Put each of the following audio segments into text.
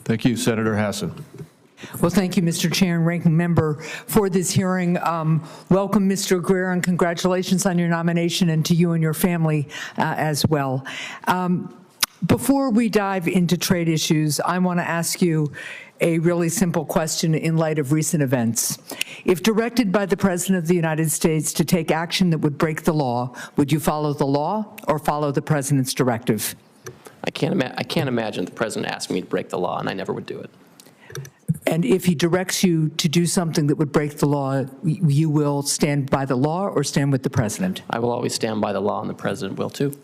Thank you, Senator Hassan. Well, thank you, Mr. Chair and Ranking Member, for this hearing. Welcome, Mr. Greer, and congratulations on your nomination, and to you and your family as well. Before we dive into trade issues, I want to ask you a really simple question in light of recent events. If directed by the President of the United States to take action that would break the law, would you follow the law or follow the President's directive? I can't imagine the President asking me to break the law, and I never would do it. And if he directs you to do something that would break the law, you will stand by the law or stand with the President? I will always stand by the law, and the President will too.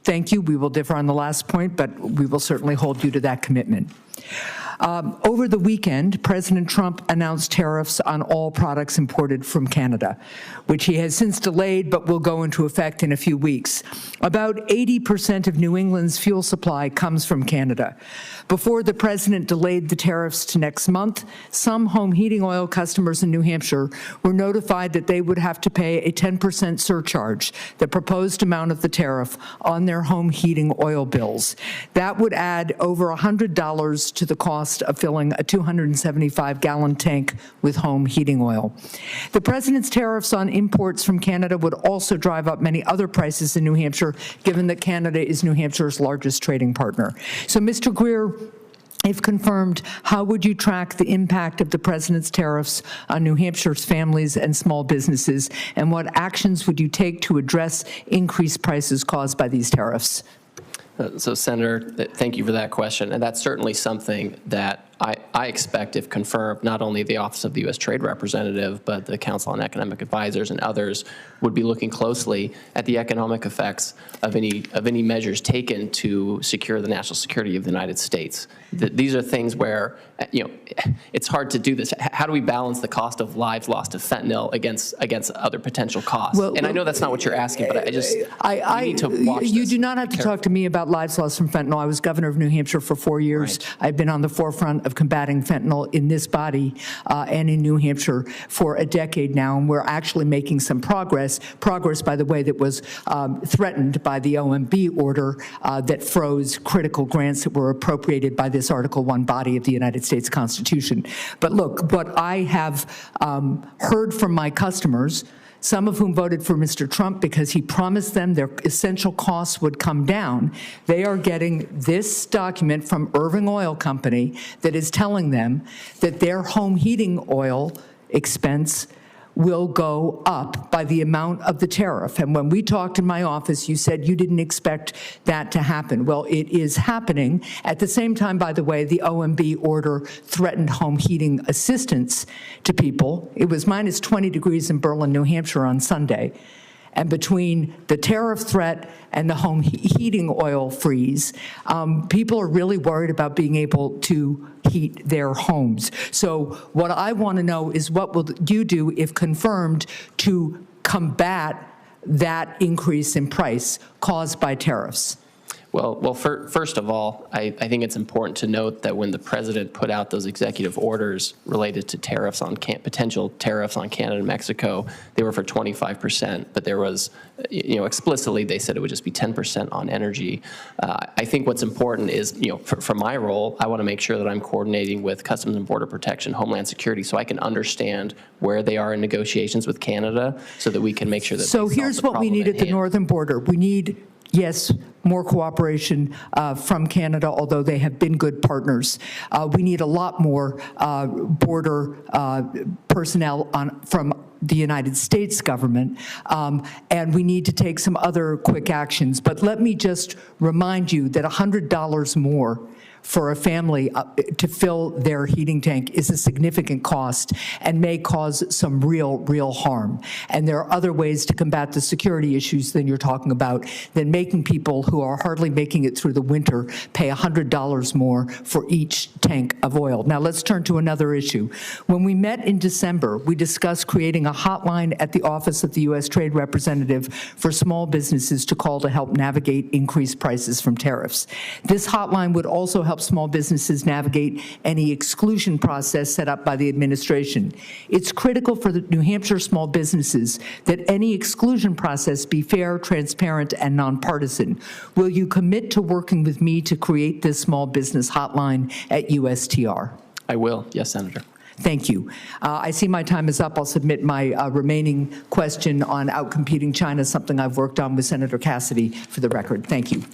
Thank you. We will differ on the last point, but we will certainly hold you to that commitment. Over the weekend, President Trump announced tariffs on all products imported from Canada, which he has since delayed but will go into effect in a few weeks. About 80% of New England's fuel supply comes from Canada. Before the President delayed the tariffs to next month, some home heating oil customers in New Hampshire were notified that they would have to pay a 10% surcharge, the proposed amount of the tariff, on their home heating oil bills. That would add over $100 to the cost of filling a 275-gallon tank with home heating oil. The President's tariffs on imports from Canada would also drive up many other prices in New Hampshire, given that Canada is New Hampshire's largest trading partner. So, Mr. Greer, if confirmed, how would you track the impact of the President's tariffs on New Hampshire's families and small businesses, and what actions would you take to address increased prices caused by these tariffs? So, Senator, thank you for that question. And that's certainly something that I expect, if confirmed, not only the Office of the U.S. Trade Representative, but the Council on Economic Advisors and others would be looking closely at the economic effects of any measures taken to secure the national security of the United States. These are things where, it's hard to do this. How do we balance the cost of lives lost to fentanyl against other potential costs? And I know that's not what you're asking, but I need to watch You this do not have to talk to me about lives lost from fentanyl. I was governor of New Hampshire for 4 years. Right. I've been on the forefront of combating fentanyl in this body and in New Hampshire for a decade now, and we're actually making some progress, by the way, that was threatened by the OMB order that froze critical grants that were appropriated by this Article I body of the United States Constitution. But look, what I have heard from my customers, some of whom voted for Mr. Trump because he promised them their essential costs would come down, they are getting this document from Irving Oil Company that is telling them that their home heating oil expense will go up by the amount of the tariff. And when we talked in my office, you said you didn't expect that to happen. Well, it is happening. At the same time, by the way, the OMB order threatened home heating assistance to people. It was minus 20 degrees in Berlin, New Hampshire on Sunday. And between the tariff threat and the home heating oil freeze, people are really worried about being able to heat their homes. So what I want to know is, what will you do, if confirmed, to combat that increase in price caused by tariffs? Well, first of all, I think it's important to note that when the President put out those executive orders related to tariffs on potential tariffs on Canada and Mexico, they were for 25%, but there was, explicitly they said it would just be 10% on energy. I think what's important is, for my role, I want to make sure that I'm coordinating with Customs and Border Protection, Homeland Security, so I can understand where they are in negotiations with Canada, so that we can make sure that. So here's what we need at the northern border. We need, yes, more cooperation from Canada, although they have been good partners. We need a lot more border personnel from the United States government, and we need to take some other quick actions. But let me just remind you that $100 more for a family to fill their heating tank is a significant cost and may cause some real harm. And there are other ways to combat the security issues than you're talking about, than making people who are hardly making it through the winter pay $100 more for each tank of oil. Now let's turn to another issue. When we met in December, we discussed creating a hotline at the Office of the U.S. Trade Representative for small businesses to call to help navigate increased prices from tariffs. This hotline would also help help small businesses navigate any exclusion process set up by the administration. It's critical for the New Hampshire small businesses that any exclusion process be fair, transparent, and nonpartisan. Will you commit to working with me to create this small business hotline at USTR? I will. Yes, Senator. Thank you. I see my time is up. I'll submit my remaining question on outcompeting China, something I've worked on with Senator Cassidy for the record. Thank you.